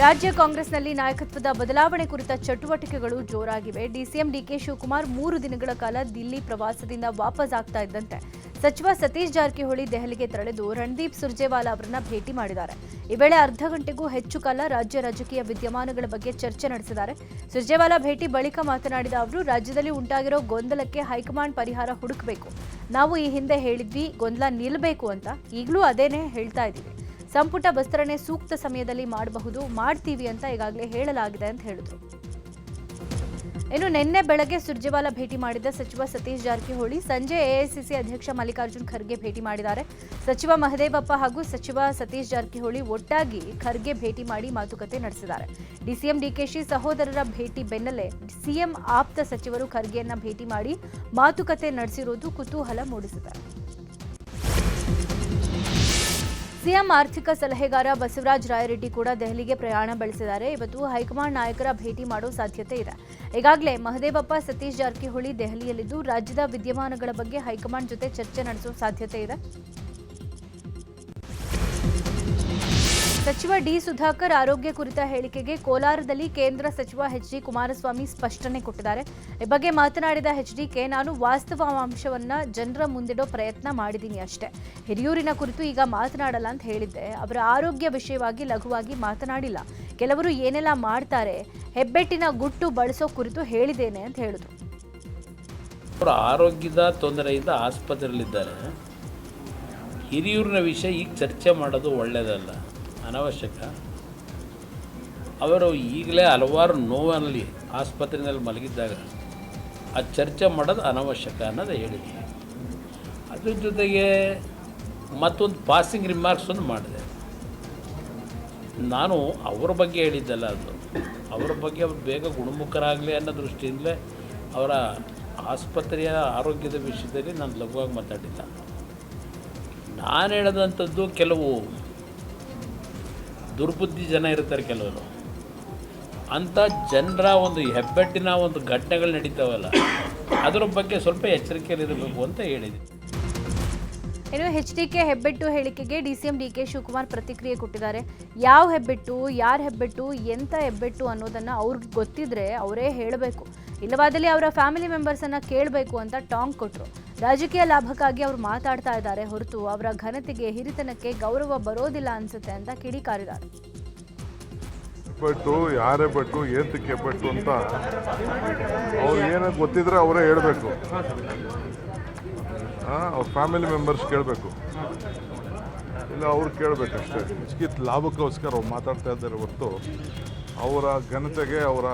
ರಾಜ್ಯ ಕಾಂಗ್ರೆಸ್ನಲ್ಲಿ ನಾಯಕತ್ವದ ಬದಲಾವಣೆ ಕುರಿತ ಚಟುವಟಿಕೆಗಳು ಜೋರಾಗಿವೆ. ಡಿಸಿಎಂ ಡಿಕೆ ಶಿವಕುಮಾರ್ 3 ದಿನಗಳ ಕಾಲ ದಿಲ್ಲಿ ಪ್ರವಾಸದಿಂದ ವಾಪಸ್ ಆಗ್ತಾ ಇದ್ದಂತೆ ಸಚಿವ ಸತೀಶ್ ಜಾರಕಿಹೊಳಿ ದೆಹಲಿಗೆ ತೆರಳಿದ್ದು ರಣದೀಪ್ ಸುರ್ಜೇವಾಲಾ ಅವರನ್ನ ಭೇಟಿ ಮಾಡಿದ್ದಾರೆ. ಈ ವೇಳೆ ಅರ್ಧ ಗಂಟೆಗೂ ಹೆಚ್ಚು ಕಾಲ ರಾಜ್ಯ ರಾಜಕೀಯ ವಿದ್ಯಮಾನಗಳ ಬಗ್ಗೆ ಚರ್ಚೆ ನಡೆಸಿದ್ದಾರೆ. ಸುರ್ಜೇವಾಲಾ ಭೇಟಿ ಬಳಿಕ ಮಾತನಾಡಿದ ಅವರು, ರಾಜ್ಯದಲ್ಲಿ ಉಂಟಾಗಿರೋ ಗೊಂದಲಕ್ಕೆ ಹೈಕಮಾಂಡ್ ಪರಿಹಾರ ಹುಡುಕಬೇಕು. ನಾವು ಈ ಹಿಂದೆ ಹೇಳಿದ್ವಿ ಗೊಂದಲ ನಿಲ್ಲಬೇಕು ಅಂತ, ಈಗಲೂ ಅದೇನೇ ಹೇಳ್ತಾ ಇದ್ದೀವಿ. ಸಂಪುಟ ವಿಸ್ತರಣೆ ಸೂಕ್ತ ಸಮಯದಲ್ಲಿ ಮಾಡ್ತೀವಿ ಅಂತ ಈಗಾಗಲೇ ಹೇಳಲಾಗಿದೆ ಅಂತ ಹೇಳಿದ್ರು. ಇನ್ನು ನಿನ್ನೆ ಬೆಳಗ್ಗೆ ಸುರ್ಜೇವಾಲಾ ಭೇಟಿ ಮಾಡಿದ ಸಚಿವ ಸತೀಶ್ ಜಾರಕಿಹೊಳಿ ಸಂಜೆ ಎಐಸಿಸಿ ಅಧ್ಯಕ್ಷ ಮಲ್ಲಿಕಾರ್ಜುನ್ ಖರ್ಗೆ ಭೇಟಿ ಮಾಡಿದ್ದಾರೆ. ಸಚಿವ ಮಹದೇವಪ್ಪ ಹಾಗೂ ಸಚಿವ ಸತೀಶ್ ಜಾರಕಿಹೊಳಿ ಒಟ್ಟಾಗಿ ಖರ್ಗೆ ಭೇಟಿ ಮಾಡಿ ಮಾತುಕತೆ ನಡೆಸಿದ್ದಾರೆ. ಡಿಸಿಎಂ ಡಿಕೆಶಿ ಸಹೋದರರ ಭೇಟಿ ಬೆನ್ನಲ್ಲೇ ಸಿಎಂ ಆಪ್ತ ಸಚಿವರು ಖರ್ಗೆಯನ್ನ ಭೇಟಿ ಮಾಡಿ ಮಾತುಕತೆ ನಡೆಸಿರುವುದು ಕುತೂಹಲ ಮೂಡಿಸಿದೆ. ಸಿಎಂ ಆರ್ಥಿಕ ಸಲಹೆಗಾರ ಬಸವರಾಜ ರಾಯರೆಡ್ಡಿ ಕೂಡ ದೆಹಲಿಗೆ ಪ್ರಯಾಣ ಬೆಳೆಸಿದ್ದಾರೆ. ಇವತ್ತು ಹೈಕಮಾಂಡ್ ನಾಯಕರ ಭೇಟಿ ಮಾಡೋ ಸಾಧ್ಯತೆ ಇದೆ. ಈಗಾಗಲೇ ಮಹದೇವಪ್ಪ ಸತೀಶ್ ಜಾರಕಿಹೊಳಿ ದೆಹಲಿಯಲ್ಲಿದ್ದು ರಾಜ್ಯದ ವಿದ್ಯಮಾನಗಳ ಬಗ್ಗೆ ಹೈಕಮಾಂಡ್ ಜೊತೆ ಚರ್ಚೆ ನಡೆಸುವ ಸಾಧ್ಯತೆ ಇದೆ. ಸಚಿವ ಡಿ ಸುಧಾಕರ್ ಆರೋಗ್ಯ ಕುರಿತ ಹೇಳಿಕೆಗೆ ಕೋಲಾರದಲ್ಲಿ ಕೇಂದ್ರ ಸಚಿವ ಎಚ್.ಡಿ. ಕುಮಾರಸ್ವಾಮಿ ಸ್ಪಷ್ಟನೆ ಕೊಟ್ಟಿದ್ದಾರೆ. ಈ ಬಗ್ಗೆ ಮಾತನಾಡಿದ ಎಚ್.ಡಿ.ಕೆ, ನಾನು ವಾಸ್ತವಾಂಶವನ್ನ ಜನರ ಮುಂದಿಡೋ ಪ್ರಯತ್ನ ಮಾಡಿದ್ದೀನಿ ಅಷ್ಟೇ. ಹಿರಿಯೂರಿನ ಕುರಿತು ಈಗ ಮಾತನಾಡಲ್ಲ ಅಂತ ಹೇಳಿದ್ದೆ. ಅವರ ಆರೋಗ್ಯ ವಿಷಯವಾಗಿ ಲಘುವಾಗಿ ಮಾತನಾಡಿಲ್ಲ. ಕೆಲವರು ಏನೆಲ್ಲ ಮಾಡ್ತಾರೆ, ಹೆಬ್ಬೆಟ್ಟಿನ ಗುಟ್ಟು ಬಳಸೋ ಕುರಿತು ಹೇಳಿದ್ದೇನೆ ಅಂತ ಹೇಳಿದ್ರು. ಅವರ ಆರೋಗ್ಯದ ತೊಂದರೆಯಿಂದ ಆಸ್ಪತ್ರೆಯಲ್ಲಿದ್ದಾರೆ. ಹಿರಿಯೂರಿನ ವಿಷಯ ಈಗ ಚರ್ಚೆ ಮಾಡೋದು ಒಳ್ಳೆಯದಲ್ಲ, ಅನವಶ್ಯಕ. ಅವರು ಈಗಲೇ ಹಲವಾರು ನೋವಿನಲ್ಲಿ ಆಸ್ಪತ್ರೆಯಲ್ಲಿ ಮಲಗಿದ್ದಾಗ ಆ ಚರ್ಚೆ ಮಾಡೋದು ಅನವಶ್ಯಕ ಅನ್ನೋದು ಹೇಳಿದ್ವಿ. ಅದ್ರ ಜೊತೆಗೆ ಮತ್ತೊಂದು ಪಾಸಿಂಗ್ ರಿಮಾರ್ಕ್ಸ್ ಒಂದು ಮಾಡಿದೆ. ನಾನು ಅವರ ಬಗ್ಗೆ ಹೇಳಿದ್ದಲ್ಲ, ಅದು ಅವರ ಬಗ್ಗೆ ಅವ್ರು ಬೇಗ ಗುಣಮುಖರಾಗಲಿ ಅನ್ನೋ ದೃಷ್ಟಿಯಿಂದಲೇ ಅವರ ಆಸ್ಪತ್ರೆಯ ಆರೋಗ್ಯದ ವಿಷಯದಲ್ಲಿ ನಾನು ಲಘುವಾಗಿ ಮಾತಾಡಿಲ್ಲ. ನಾನು ಹೇಳೋದಂಥದ್ದು ಕೆಲವು ದುರ್ಬುದ್ಧಿ ಜನ ಇರ್ತಾರೆ, ಕೆಲವರು ಅಂಥ ಜನರ ಒಂದು ಹೆಬ್ಬೆಟ್ಟಿನ ಒಂದು ಘಟನೆಗಳು ನಡೀತಾವಲ್ಲ, ಅದರ ಬಗ್ಗೆ ಸ್ವಲ್ಪ ಎಚ್ಚರಿಕೆಯಲ್ಲಿರಬೇಕು ಅಂತ ಹೇಳಿದೆ. ಇನ್ನು ಎಚ್.ಡಿ.ಕೆ ಹೆಬ್ಬೆಟ್ಟು ಹೇಳಿಕೆಗೆ ಡಿಸಿಎಂ ಡಿಕೆ ಶಿವಕುಮಾರ್ ಪ್ರತಿಕ್ರಿಯೆ ಕೊಟ್ಟಿದ್ದಾರೆ. ಯಾವ ಹೆಬ್ಬೆಟ್ಟು, ಯಾರ ಹೆಬ್ಬೆಟ್ಟು, ಎಂಥ ಹೆಬ್ಬೆಟ್ಟು ಅನ್ನೋದನ್ನು ಅವ್ರಿಗೆ ಗೊತ್ತಿದ್ರೆ ಅವರೇ ಹೇಳಬೇಕು, ಇಲ್ಲವಾದಲ್ಲಿ ಅವರ ಫ್ಯಾಮಿಲಿ ಮೆಂಬರ್ಸನ್ನು ಕೇಳಬೇಕು ಅಂತ ಟಾಂಗ್ ಕೊಟ್ಟರು. ರಾಜಕೀಯ ಲಾಭಕ್ಕಾಗಿ ಅವರು ಮಾತಾಡ್ತಾ ಇದ್ದಾರೆ ಹೊರತು ಅವರ ಘನತೆಗೆ, ಹಿರಿತನಕ್ಕೆ ಗೌರವ ಬರೋದಿಲ್ಲ ಅನ್ಸುತ್ತೆ ಅಂತ ಕಿಡಿಕಾರಿದ್ದಾರೆ. ಹೆಬ್ಬೆಟ್ಟು, ಯಾರ ಹೆಬ್ಬೆಟ್ಟು, ಏತಕ್ಕೆ ಹೆಬ್ಬೆಟ್ಟು ಅಂತ ಅವ್ರು ಏನೋ ಗೊತ್ತಿದ್ರೆ ಅವರೇ ಹೇಳಬೇಕು. ಅವ್ರ ಫ್ಯಾಮಿಲಿ ಮೆಂಬರ್ಸ್ ಕೇಳಬೇಕು, ಇಲ್ಲ ಅವ್ರು ಕೇಳಬೇಕಷ್ಟೇ. ರಾಜಕೀಯ ಲಾಭಕ್ಕೋಸ್ಕರ ಅವ್ರು ಮಾತಾಡ್ತಾ ಇದ್ದಾರೆ ಹೊರತು ಅವರ ಘನತೆಗೆ, ಅವರ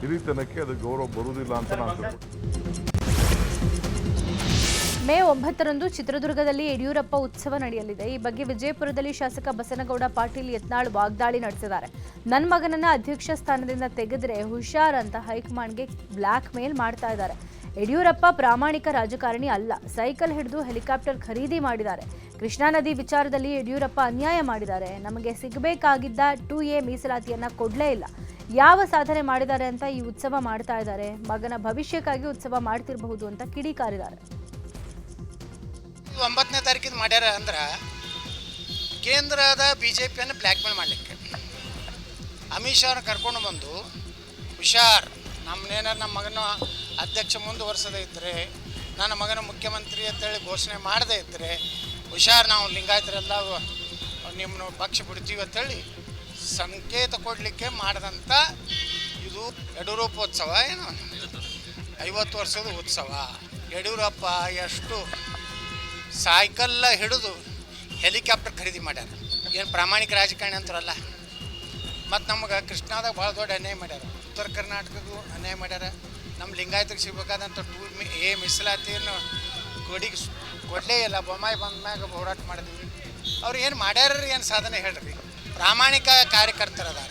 ಹಿರಿತನಕ್ಕೆ ಅದು ಗೌರವ ಬರುವುದಿಲ್ಲ ಅಂತ ನಾನು. ಮೇ 9ರಂದು ಚಿತ್ರದುರ್ಗದಲ್ಲಿ ಯಡಿಯೂರಪ್ಪ ಉತ್ಸವ ನಡೆಯಲಿದೆ. ಈ ಬಗ್ಗೆ ವಿಜಯಪುರದಲ್ಲಿ ಶಾಸಕ ಬಸನಗೌಡ ಪಾಟೀಲ್ ಯತ್ನಾಳ್ ವಾಗ್ದಾಳಿ ನಡೆಸಿದ್ದಾರೆ. ನನ್ನ ಮಗನನ್ನ ಅಧ್ಯಕ್ಷ ಸ್ಥಾನದಿಂದ ತೆಗೆದ್ರೆ ಹುಷಾರ್ ಅಂತ ಹೈಕಮಾಂಡ್ಗೆ ಬ್ಲ್ಯಾಕ್ ಮೇಲ್ ಮಾಡ್ತಾ ಇದ್ದಾರೆ. ಯಡಿಯೂರಪ್ಪ ಪ್ರಾಮಾಣಿಕ ರಾಜಕಾರಣಿ ಅಲ್ಲ, ಸೈಕಲ್ ಹಿಡಿದು ಹೆಲಿಕಾಪ್ಟರ್ ಖರೀದಿ ಮಾಡಿದ್ದಾರೆ. ಕೃಷ್ಣಾ ನದಿ ವಿಚಾರದಲ್ಲಿ ಯಡಿಯೂರಪ್ಪ ಅನ್ಯಾಯ ಮಾಡಿದ್ದಾರೆ. ನಮಗೆ ಸಿಗಬೇಕಾಗಿದ್ದ 2A ಮೀಸಲಾತಿಯನ್ನ ಕೊಡಲೇ ಇಲ್ಲ. ಯಾವ ಸಾಧನೆ ಮಾಡಿದ್ದಾರೆ ಅಂತ ಈ ಉತ್ಸವ ಮಾಡ್ತಾ ಇದ್ದಾರೆ. ಮಗನ ಭವಿಷ್ಯಕ್ಕಾಗಿ ಉತ್ಸವ ಮಾಡ್ತಿರಬಹುದು ಅಂತ ಕಿಡಿಕಾರಿದ್ದಾರೆ. 9ನೇ ತಾರೀಕಿಗೆ ಮಾಡ್ಯಾರ ಅಂದ್ರೆ ಕೇಂದ್ರದ BJPಯನ್ನು ಬ್ಲ್ಯಾಕ್ ಮೇಲ್ ಮಾಡಲಿಕ್ಕೆ ಅಮಿತ್ ಶಾ ಕರ್ಕೊಂಡು ಬಂದು ಹುಷಾರ್, ನಮ್ಮ ಮಗನ ಅಧ್ಯಕ್ಷ ಮುಂದುವರ್ಸದೇ ಇದ್ದರೆ, ನನ್ನ ಮಗನ ಮುಖ್ಯಮಂತ್ರಿ ಅಂತೇಳಿ ಘೋಷಣೆ ಮಾಡದೇ ಇದ್ದರೆ ಹುಷಾರ್, ನಾವು ಲಿಂಗಾಯತರೆಲ್ಲ ನಿಮ್ಮನ್ನು ಪಕ್ಷ ಬಿಡ್ತೀವಿ ಅಂತೇಳಿ ಸಂಕೇತ ಕೊಡಲಿಕ್ಕೆ ಮಾಡಿದಂಥ ಇದು ಯಡಿಯೂರಪ್ಪೋತ್ಸವ. ಏನು 50 ವರ್ಷದ ಉತ್ಸವ. ಯಡಿಯೂರಪ್ಪ ಎಷ್ಟು ಸೈಕಲ್ಲ ಹಿಡಿದು ಹೆಲಿಕಾಪ್ಟರ್ ಖರೀದಿ ಮಾಡ್ಯಾರ. ಏನು ಪ್ರಾಮಾಣಿಕ ರಾಜಕಾರಣಿ ಅಂತಾರಲ್ಲ. ಮತ್ತು ನಮಗೆ ಕೃಷ್ಣಾದಾಗ ಭಾಳ ದೊಡ್ಡ ಅನ್ಯಾಯ ಮಾಡ್ಯಾರ. ಉತ್ತರ ಕರ್ನಾಟಕಕ್ಕೂ ಅನ್ಯಾಯ ಮಾಡ್ಯಾರ. ನಮ್ಮ ಲಿಂಗಾಯತಕ್ಕೆ ಸಿಗಬೇಕಾದಂಥ 2A ಮೀಸಲಾತಿಯನ್ನು ಕೊಡಲೇ ಇಲ್ಲ. ಬೊಮ್ಮಾಯಿ ಬಂದ ಮ್ಯಾಗ ಹೋರಾಟ ಮಾಡಿದ್ವಿ. ಅವ್ರು ಏನು ಮಾಡ್ಯಾರ, ಏನು ಸಾಧನೆ ಹೇಳ್ರಿ. ಪ್ರಾಮಾಣಿಕ ಕಾರ್ಯಕರ್ತರದಾರ.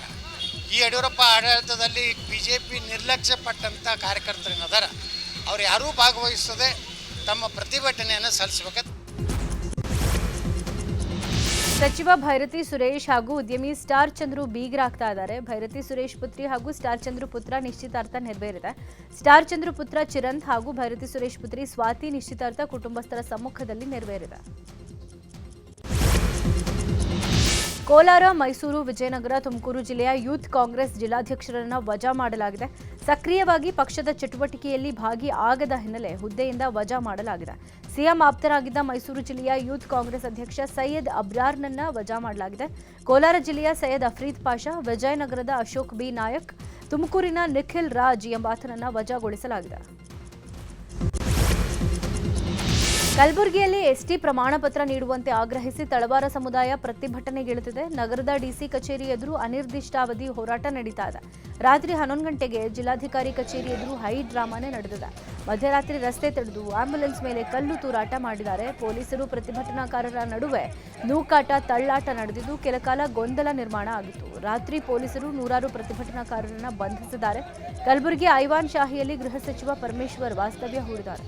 ಈ ಯಡಿಯೂರಪ್ಪ ಆಡಳಿತದಲ್ಲಿ BJP ನಿರ್ಲಕ್ಷ್ಯ ಪಟ್ಟಂಥ ಕಾರ್ಯಕರ್ತರೇನದಾರ, ಅವ್ರು ಯಾರೂ ಭಾಗವಹಿಸದೆ ತಮ್ಮ ಪ್ರತಿಭಟನೆಯನ್ನು ಸಲ್ಲಿಸಬೇಕು. ಸಚಿವ ಭೈರತಿ ಸುರೇಶ್ ಹಾಗೂ ಉದ್ಯಮಿ ಸ್ಟಾರ್ ಚಂದ್ರು ಬೀಗರಾಗ್ತಾ ಇದ್ದಾರೆ. ಭೈರತಿ ಸುರೇಶ್ ಪುತ್ರಿ ಹಾಗೂ ಸ್ಟಾರ್ ಚಂದ್ರು ಪುತ್ರ ನಿಶ್ಚಿತಾರ್ಥ ನೆರವೇರಿದೆ. ಸ್ಟಾರ್ ಚಂದ್ರು ಪುತ್ರ ಚಿರಂತ್ ಹಾಗೂ ಭೈರತಿ ಸುರೇಶ್ ಪುತ್ರಿ ಸ್ವಾತಿ ನಿಶ್ಚಿತಾರ್ಥ ಕುಟುಂಬಸ್ಥರ ಸಮ್ಮುಖದಲ್ಲಿ ನೆರವೇರಿದೆ. ಕೋಲಾರ, ಮೈಸೂರು, ವಿಜಯನಗರ, ತುಮಕೂರು ಜಿಲ್ಲೆಯ ಯೂತ್ ಕಾಂಗ್ರೆಸ್ ಜಿಲ್ಲಾಧ್ಯಕ್ಷರನ್ನು ವಜಾ ಮಾಡಲಾಗಿದೆ. ಸಕ್ರಿಯವಾಗಿ ಪಕ್ಷದ ಚಟುವಟಿಕೆಯಲ್ಲಿ ಭಾಗಿ ಆಗದ ಹಿನ್ನೆಲೆ ಹುದ್ದೆಯಿಂದ ವಜಾ ಮಾಡಲಾಗಿದೆ. ಸಿಎಂ ಆಪ್ತರಾಗಿದ್ದ ಮೈಸೂರು ಜಿಲ್ಲೆಯ ಯೂತ್ ಕಾಂಗ್ರೆಸ್ ಅಧ್ಯಕ್ಷ ಸೈಯದ್ ಅಬ್ರಾರ್ನನ್ನ ವಜಾ ಮಾಡಲಾಗಿದೆ. ಕೋಲಾರ ಜಿಲ್ಲೆಯ ಸೈಯದ್ ಅಫ್ರೀದ್ ಪಾಷಾ, ವಿಜಯನಗರದ ಅಶೋಕ್ ಬಿ ನಾಯಕ್, ತುಮಕೂರಿನ ನಿಖಿಲ್ ರಾಜ್ ಎಂಬಾತನನ್ನ ವಜಾಗೊಳಿಸಲಾಗಿದೆ. ಕಲಬುರಗಿಯಲ್ಲಿ ಎಸ್ಟಿ ಪ್ರಮಾಣ ಪತ್ರ ನೀಡುವಂತೆ ಆಗ್ರಹಿಸಿ ತಳವಾರ ಸಮುದಾಯ ಪ್ರತಿಭಟನೆಗಿಳಿದಿದೆ. ನಗರದ ಡಿಸಿ ಕಚೇರಿ ಎದುರು ಅನಿರ್ದಿಷ್ಟಾವಧಿ ಹೋರಾಟ ನಡೀತಾ ಇದೆ. ರಾತ್ರಿ 11 ಗಂಟೆಗೆ ಜಿಲ್ಲಾಧಿಕಾರಿ ಕಚೇರಿ ಎದುರು ಹೈ ಡ್ರಾಮಾನೇ ನಡೆದಿದೆ. ಮಧ್ಯರಾತ್ರಿ ರಸ್ತೆ ತಡೆದು ಆಂಬ್ಯುಲೆನ್ಸ್ ಮೇಲೆ ಕಲ್ಲು ತೂರಾಟ ಮಾಡಿದ್ದಾರೆ. ಪೊಲೀಸರು ಪ್ರತಿಭಟನಾಕಾರರ ನಡುವೆ ನೂಕಾಟ, ತಳ್ಳಾಟ ನಡೆದಿದ್ದು ಕೆಲಕಾಲ ಗೊಂದಲ ನಿರ್ಮಾಣ ಆಗಿತ್ತು. ರಾತ್ರಿ ಪೊಲೀಸರು ನೂರಾರು ಪ್ರತಿಭಟನಾಕಾರರನ್ನ ಬಂಧಿಸಿದ್ದಾರೆ. ಕಲಬುರಗಿ ಐವಾನ್ ಶಾಹಿಯಲ್ಲಿ ಗೃಹ ಸಚಿವ ಪರಮೇಶ್ವರ್ ವಾಸ್ತವ್ಯ ಹೂಡಿದ್ದಾರೆ.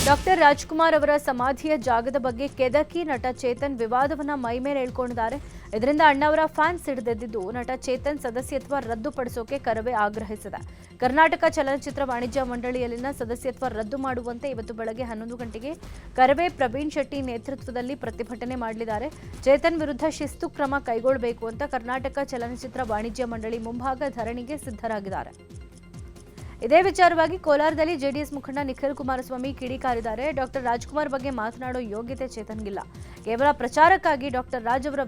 ಡಾಕ್ಟರ್ ರಾಜ್ಕುಮಾರ್ ಅವರ ಸಮಾಧಿಯ ಜಾಗದ ಬಗ್ಗೆ ಕೆದಕಿ ನಟ ಚೇತನ್ ವಿವಾದವನ್ನ ಮೈಮೇಲೆ ಹೇಳ್ಕೊಂಡಿದ್ದಾರೆ. ಇದರಿಂದ ಅಣ್ಣವರ ಫ್ಯಾನ್ಸ್ ಸಿಡಿದೆದ್ದಿದ್ದು ನಟ ಚೇತನ್ ಸದಸ್ಯತ್ವ ರದ್ದುಪಡಿಸೋಕೆ ಕರವೇ ಆಗ್ರಹಿಸಿದೆ. ಕರ್ನಾಟಕ ಚಲನಚಿತ್ರ ವಾಣಿಜ್ಯ ಮಂಡಳಿಯಲ್ಲಿನ ಸದಸ್ಯತ್ವ ರದ್ದು ಮಾಡುವಂತೆ ಇವತ್ತು ಬೆಳಗ್ಗೆ 11 ಗಂಟೆಗೆ ಕರವೇ ಪ್ರವೀಣ್ ಶೆಟ್ಟಿ ನೇತೃತ್ವದಲ್ಲಿ ಪ್ರತಿಭಟನೆ ಮಾಡಲಿದ್ದಾರೆ. ಚೇತನ್ ವಿರುದ್ಧ ಶಿಸ್ತು ಕ್ರಮ ಕೈಗೊಳ್ಳಬೇಕು ಅಂತ ಕರ್ನಾಟಕ ಚಲನಚಿತ್ರ ವಾಣಿಜ್ಯ ಮಂಡಳಿ ಮುಂಭಾಗ ಧರಣಿಗೆ ಸಿದ್ಧರಾಗಿದ್ದಾರೆ. ಇದೇ ವಿಚಾರವಾಗಿ ಕೋಲಾರದಲ್ಲಿ ಜೆಡಿಎಸ್ ಮುಖಂಡ ನಿಖಿಲ್ ಕುಮಾರಸ್ವಾಮಿ ಕಿಡಿಕಾರಿದ್ದಾರೆ. ಡಾಕ್ಟರ್ ರಾಜ್ಕುಮಾರ್ ಬಗ್ಗೆ ಮಾತನಾಡೋ ಯೋಗ್ಯತೆ ಚೇತನ್ಗಿಲ್ಲ. ಕೇವಲ ಪ್ರಚಾರಕ್ಕಾಗಿ ಡಾಕ್ಟರ್ ರಾಜ್ ಅವರ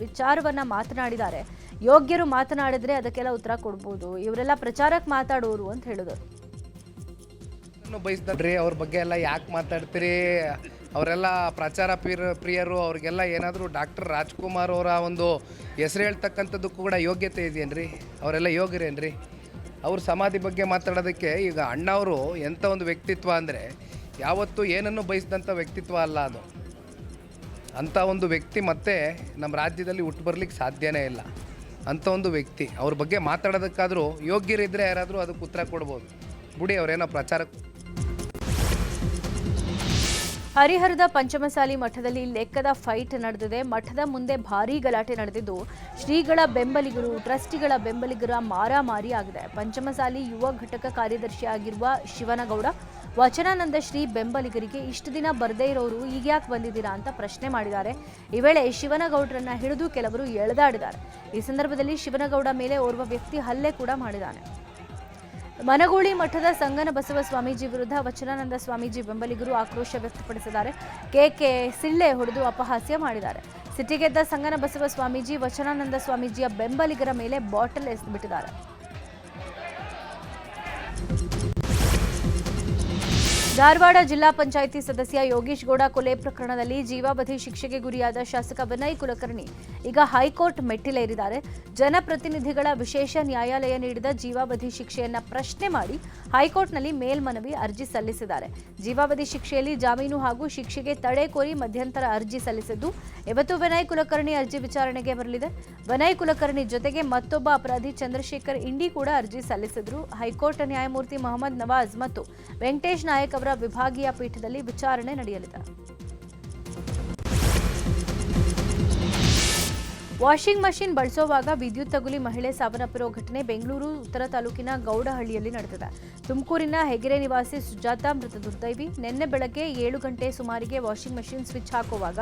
ವಿಚಾರವನ್ನ ಮಾತನಾಡಿದ್ದಾರೆ. ಯೋಗ್ಯರು ಮಾತನಾಡಿದ್ರೆ ಅದಕ್ಕೆಲ್ಲ ಉತ್ತರ ಕೊಡ್ಬೋದು. ಇವರೆಲ್ಲ ಪ್ರಚಾರಕ್ಕೆ ಮಾತಾಡೋರು ಅಂತ ಹೇಳಿದರು. ಬಯಸ್ದ್ರಿ ಅವ್ರ ಬಗ್ಗೆ ಎಲ್ಲ ಯಾಕೆ ಮಾತಾಡ್ತೀರಿ? ಅವರೆಲ್ಲ ಪ್ರಚಾರ ಪ್ರಿಯರು. ಅವ್ರಿಗೆಲ್ಲ ಏನಾದರೂ ಡಾಕ್ಟರ್ ರಾಜ್ಕುಮಾರ್ ಅವರ ಒಂದು ಹೆಸರು ಹೇಳ್ತಕ್ಕಂಥದ್ದು ಕೂಡ ಯೋಗ್ಯತೆ ಇದೆಯೇನ್ರಿ? ಅವರೆಲ್ಲ ಯೋಗ್ಯರೇನ್ರಿ? ಅವ್ರ ಸಮಾಧಿ ಬಗ್ಗೆ ಮಾತಾಡೋದಕ್ಕೆ ಈಗ ಅಣ್ಣವರು ಎಂಥ ಒಂದು ವ್ಯಕ್ತಿತ್ವ ಅಂದರೆ ಯಾವತ್ತೂ ಏನನ್ನು ಬಯಸಿದಂಥ ವ್ಯಕ್ತಿತ್ವ ಅಲ್ಲ ಅದು. ಅಂಥ ಒಂದು ವ್ಯಕ್ತಿ ಮತ್ತೆ ನಮ್ಮ ರಾಜ್ಯದಲ್ಲಿ ಹುಟ್ಟು ಬರಲಿಕ್ಕೆ ಸಾಧ್ಯನೇ ಇಲ್ಲ. ಅಂಥ ಒಂದು ವ್ಯಕ್ತಿ ಅವ್ರ ಬಗ್ಗೆ ಮಾತಾಡೋದಕ್ಕಾದರೂ ಯೋಗ್ಯರಿದ್ದರೆ ಯಾರಾದರೂ ಅದಕ್ಕೆ ಉತ್ತರ ಕೊಡ್ಬೋದು. ಬಿಡಿ, ಅವರೇನೋ ಪ್ರಚಾರಕ್ಕೆ. ಹರಿಹರದ ಪಂಚಮಸಾಲಿ ಮಠದಲ್ಲಿ ಲೆಕ್ಕದ ಫೈಟ್ ನಡೆದಿದೆ. ಮಠದ ಮುಂದೆ ಭಾರೀ ಗಲಾಟೆ ನಡೆದಿದ್ದು ಶ್ರೀಗಳ ಬೆಂಬಲಿಗರು, ಟ್ರಸ್ಟಿಗಳ ಬೆಂಬಲಿಗರ ಮಾರಾಮಾರಿ ಆಗಿದೆ. ಪಂಚಮಸಾಲಿ ಯುವ ಘಟಕ ಕಾರ್ಯದರ್ಶಿಯಾಗಿರುವ ಶಿವನಗೌಡ ವಚನಾನಂದ ಶ್ರೀ ಬೆಂಬಲಿಗರಿಗೆ ಇಷ್ಟು ದಿನ ಬರದೇ ಇರೋರು ಈಗ ಯಾಕೆ ಬಂದಿದ್ದೀರಾ ಅಂತ ಪ್ರಶ್ನೆ ಮಾಡಿದ್ದಾರೆ. ಈ ವೇಳೆ ಶಿವನಗೌಡರನ್ನ ಹಿಡಿದು ಕೆಲವರು ಎಳೆದಾಡಿದ್ದಾರೆ. ಈ ಸಂದರ್ಭದಲ್ಲಿ ಶಿವನಗೌಡ ಮೇಲೆ ಓರ್ವ ವ್ಯಕ್ತಿ ಹಲ್ಲೆ ಕೂಡ ಮಾಡಿದ್ದಾನೆ. ಮನಗೂಳಿ ಮಠದ ಸಂಗನ ಬಸವ ಸ್ವಾಮೀಜಿ ವಿರುದ್ಧ ವಚನಾನಂದ ಸ್ವಾಮೀಜಿ ಬೆಂಬಲಿಗರು ಆಕ್ರೋಶ ವ್ಯಕ್ತಪಡಿಸಿದ್ದಾರೆ. ಕೆಕೆ ಸಿಳ್ಳೆ ಹೊಡೆದು ಅಪಹಾಸ್ಯ ಮಾಡಿದ್ದಾರೆ. ಸಿಟ್ಟಿಗೆದ್ದ ಸಂಗನ ಬಸವ ಸ್ವಾಮೀಜಿ ವಚನಾನಂದ ಸ್ವಾಮೀಜಿಯ ಬೆಂಬಲಿಗರ ಮೇಲೆ ಬಾಟಲ್ ಎಸೆದುಬಿಟ್ಟಿದ್ದಾರೆ. ಧಾರವಾಡ ಜಿಲ್ಲಾ ಪಂಚಾಯಿತಿ ಸದಸ್ಯ ಯೋಗೀಶ್ ಗೌಡ ಕೊಲೆ ಪ್ರಕರಣದಲ್ಲಿ ಜೀವಾವಧಿ ಶಿಕ್ಷೆಗೆ ಗುರಿಯಾದ ಶಾಸಕ ವಿನಯ್ ಕುಲಕರ್ಣಿ ಈಗ ಹೈಕೋರ್ಟ್ ಮೆಟ್ಟಿಲೇರಿದ್ದಾರೆ. ಜನಪ್ರತಿನಿಧಿಗಳ ವಿಶೇಷ ನ್ಯಾಯಾಲಯ ನೀಡಿದ ಜೀವಾವಧಿ ಶಿಕ್ಷೆಯನ್ನ ಪ್ರಶ್ನೆ ಮಾಡಿ ಹೈಕೋರ್ಟ್ನಲ್ಲಿ ಮೇಲ್ಮನವಿ ಅರ್ಜಿ ಸಲ್ಲಿಸಿದ್ದಾರೆ. ಜೀವಾವಧಿ ಶಿಕ್ಷೆಯಲ್ಲಿ ಜಾಮೀನು ಹಾಗೂ ಶಿಕ್ಷೆಗೆ ತಡೆ ಕೋರಿ ಮಧ್ಯಂತರ ಅರ್ಜಿ ಸಲ್ಲಿಸಿದ್ದು ಇವತ್ತು ವಿನಯ್ ಕುಲಕರ್ಣಿ ಅರ್ಜಿ ವಿಚಾರಣೆಗೆ ಬರಲಿದೆ. ವಿನಯ್ ಕುಲಕರ್ಣಿ ಜೊತೆಗೆ ಮತ್ತೊಬ್ಬ ಅಪರಾಧಿ ಚಂದ್ರಶೇಖರ್ ಇಂಡಿ ಕೂಡ ಅರ್ಜಿ ಸಲ್ಲಿಸಿದ್ರು. ಹೈಕೋರ್ಟ್ ನ್ಯಾಯಮೂರ್ತಿ ಮೊಹಮ್ಮದ್ ನವಾಜ್ ಮತ್ತು ವೆಂಕಟೇಶ್ ನಾಯಕ್ ಅವರ ವಿಭಾಗೀಯ ಪೀಠದಲ್ಲಿ ವಿಚಾರಣೆ ನಡೆಯಲಿದೆ. ವಾಷಿಂಗ್ ಮಷಿನ್ ಬಳಸುವಾಗ ವಿದ್ಯುತ್ ತಗುಲಿ ಮಹಿಳೆ ಸಾವನ್ನಪ್ಪಿರುವ ಘಟನೆ ಬೆಂಗಳೂರು ಉತ್ತರ ತಾಲೂಕಿನ ಗೌಡಹಳ್ಳಿಯಲ್ಲಿ ನಡೆದಿದೆ. ತುಮಕೂರಿನ ಹೆಗೆರೆ ನಿವಾಸಿ ಸುಜಾತ ಮೃತ ದುರ್ದೈವಿ. ನಿನ್ನೆ ಬೆಳಗ್ಗೆ 7 ಗಂಟೆ ಸುಮಾರಿಗೆ ವಾಷಿಂಗ್ ಮಷಿನ್ ಸ್ವಿಚ್ ಹಾಕುವಾಗ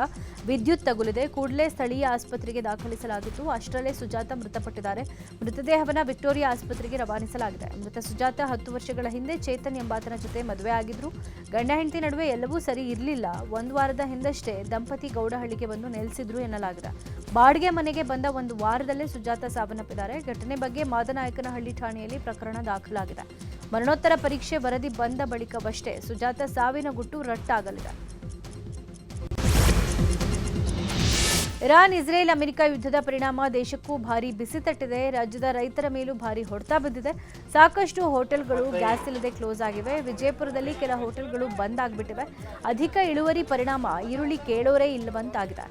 ವಿದ್ಯುತ್ ತಗುಲಿದೆ. ಕೂಡಲೇ ಸ್ಥಳೀಯ ಆಸ್ಪತ್ರೆಗೆ ದಾಖಲಿಸಲಾಗಿತ್ತು. ಅಷ್ಟರಲ್ಲೇ ಸುಜಾತ ಮೃತಪಟ್ಟಿದ್ದಾರೆ. ಮೃತದೇಹವನ್ನು ವಿಕ್ಟೋರಿಯಾ ಆಸ್ಪತ್ರೆಗೆ ರವಾನಿಸಲಾಗಿದೆ. ಮೃತ ಸುಜಾತ 10 ವರ್ಷಗಳ ಹಿಂದೆ ಚೇತನ್ ಎಂಬಾತನ ಜೊತೆ ಮದುವೆ ಆಗಿದ್ರು. ಗಂಡ ಹೆಂಡತಿ ನಡುವೆ ಎಲ್ಲವೂ ಸರಿ ಇರಲಿಲ್ಲ. 1 ವಾರದ ಹಿಂದಷ್ಟೇ ದಂಪತಿ ಗೌಡಹಳ್ಳಿಗೆ ಬಂದು ನೆಲೆಸಿದ್ರು ಎನ್ನಲಾಗಿದೆ. ಬಾಡಿಗೆ ಮನೆಗೆ ಬಂದ 1 ವಾರದಲ್ಲೇ ಸುಜಾತ ಸಾವನ್ನಪ್ಪಿದ್ದಾರೆ. ಘಟನೆ ಬಗ್ಗೆ ಮಾದನಾಯಕನಹಳ್ಳಿ ಠಾಣೆಯಲ್ಲಿ ಪ್ರಕರಣ ದಾಖಲಾಗಿದೆ. ಮರಣೋತ್ತರ ಪರೀಕ್ಷೆ ವರದಿ ಬಂದ ಬಳಿಕವಷ್ಟೇ ಸುಜಾತ ಸಾವಿನ ಗುಟ್ಟು ರಟ್ಟಾಗಲಿದೆ. ಇರಾನ್, ಇಸ್ರೇಲ್, ಅಮೆರಿಕ ಯುದ್ಧದ ಪರಿಣಾಮ ದೇಶಕ್ಕೂ ಭಾರಿ ಬಿಸಿ ತಟ್ಟಿದೆ. ರಾಜ್ಯದ ರೈತರ ಮೇಲೂ ಭಾರಿ ಹೊಡೆತ ಬಿದ್ದಿದೆ. ಸಾಕಷ್ಟು ಹೋಟೆಲ್ಗಳು ಗ್ಯಾಸ್ ಇಲ್ಲದೆ ಕ್ಲೋಸ್ ಆಗಿವೆ. ವಿಜಯಪುರದಲ್ಲಿ ಕೆಲ ಹೋಟೆಲ್ಗಳು ಬಂದ್ ಆಗಿಬಿಟ್ಟಿವೆ. ಅಧಿಕ ಇಳುವರಿ ಪರಿಣಾಮ ಈರುಳ್ಳಿ ಕೇಳೋರೇ ಇಲ್ಲವಂತಾಗಿದೆ.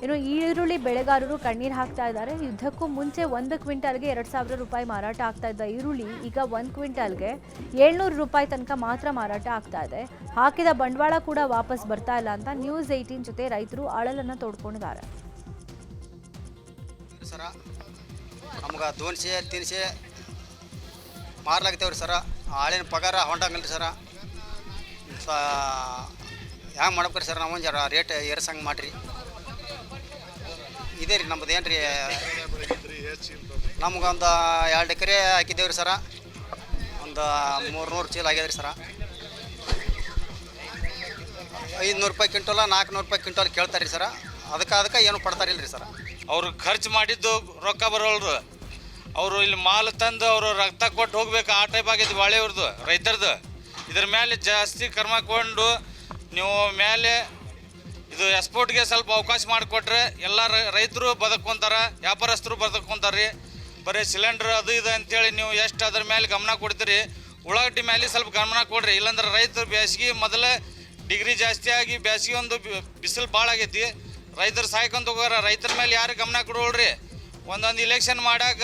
ಇನ್ನು ಈರುಳ್ಳಿ ಬೆಳೆಗಾರರು ಕಣ್ಣೀರು ಹಾಕ್ತಾ ಇದ್ದಾರೆ. ಯುದ್ಧಕ್ಕೂ ಮುಂಚೆ 1 ಕ್ವಿಂಟಾಲ್ಗೆ 2,000 ರೂಪಾಯಿ ಮಾರಾಟ ಆಗ್ತಾ ಇದ್ದ ಈರುಳ್ಳಿ ಈಗ 1 ಕ್ವಿಂಟಾಲ್ಗೆ 700 ರೂಪಾಯಿ ತನಕ ಮಾತ್ರ ಮಾರಾಟ ಆಗ್ತಾ ಇದೆ. ಹಾಕಿದ ಬಂಡವಾಳ ಕೂಡ ವಾಪಸ್ ಬರ್ತಾ ಇಲ್ಲ ಅಂತ ನ್ಯೂಸ್ 18 ಜೊತೆ ರೈತರು ಅಳಲನ್ನು ತೋಡ್ಕೊಂಡಿದ್ದಾರೆ. ನಮ್ಗೆ 200-300 ಮಾರ್ಲಾಗ್ತೇವ್ರಿ ಸರ. ಆಳಿನ ಪಗಾರ ಹೊಂಡಂಗಿಲ್ಲ ಸರ. ಹ್ಯಾಂಗೆ ಮಾಡ್ಬೇಕ್ರಿ ಸರ್? ನಾವು ಜರ ರೇಟ್ ಏರ್ಸಂಗೆ ಮಾಡಿರಿ. ಇದೇ ರೀ ನಮ್ಮದು ಏನು ರೀ, ನಮ್ಗೊಂದು 2 ಎಕರೆ ಹಾಕಿದ್ದೇವ್ರಿ ಸರ. ಒಂದು 300 ಚೀಲ ಆಗ್ಯದ್ರಿ ಸರ. 500 ರೂಪಾಯಿ ಕ್ವಿಂಟಲ, 400 ರೂಪಾಯಿ ಕ್ವಿಂಟಲ್ ಕೇಳ್ತಾರೆ ರೀ ಸರ. ಅದಕ್ಕೆ ಏನು ಪಡ್ತಾರಿಲ್ಲ ರೀ ಸರ. ಅವ್ರು ಖರ್ಚು ಮಾಡಿದ್ದು ರೊಕ್ಕ ಬರೋಲ್ರು. ಅವರು ಇಲ್ಲಿ ಮಾಲ್ ತಂದು ಅವರು ರಕ್ತ ಕೊಟ್ಟು ಹೋಗ್ಬೇಕು, ಆ ಟೈಪ್ ಆಗಿದ್ದು ಬಾಳೆಯವ್ರದ್ದು, ರೈತರದ್ದು. ಇದ್ರ ಮೇಲೆ ಜಾಸ್ತಿ ಕರ್ಮಕೊಂಡು ನೀವು ಮೇಲೆ ಇದು ಎಕ್ಸ್ಪೋರ್ಟ್ಗೆ ಸ್ವಲ್ಪ ಅವಕಾಶ ಮಾಡಿಕೊಟ್ರೆ ಎಲ್ಲ ರೈತರು ಬದುಕೊಂತಾರೆ, ವ್ಯಾಪಾರಸ್ಥರು ಬದುಕೊಂತಾರೆ. ಬರೀ ಸಿಲಿಂಡ್ರ್ ಅದು ಇದು ಅಂತೇಳಿ ನೀವು ಎಷ್ಟು ಅದ್ರ ಮೇಲೆ ಗಮನ ಕೊಡ್ತೀರಿ, ಉಳ್ಳಾಗಡ್ಡಿ ಮೇಲೆ ಸ್ವಲ್ಪ ಗಮನ ಕೊಡ್ರಿ. ಇಲ್ಲಾಂದ್ರೆ ರೈತರು ಬೇಸಿಗೆ ಮೊದಲೇ ಡಿಗ್ರಿ ಜಾಸ್ತಿ ಆಗಿ ಬೇಸಿಗೆ ಒಂದು ಬಿಸಿಲು ಭಾಳ ಆಗೈತಿ. ರೈತರು ಸಾಯ್ಕೊಂತ ಹೋಗಾರ. ರೈತರ ಮೇಲೆ ಯಾರು ಗಮನ ಕೊಡೋಳ್ರಿ. ಒಂದೊಂದು ಇಲೆಕ್ಷನ್ ಮಾಡಾಕ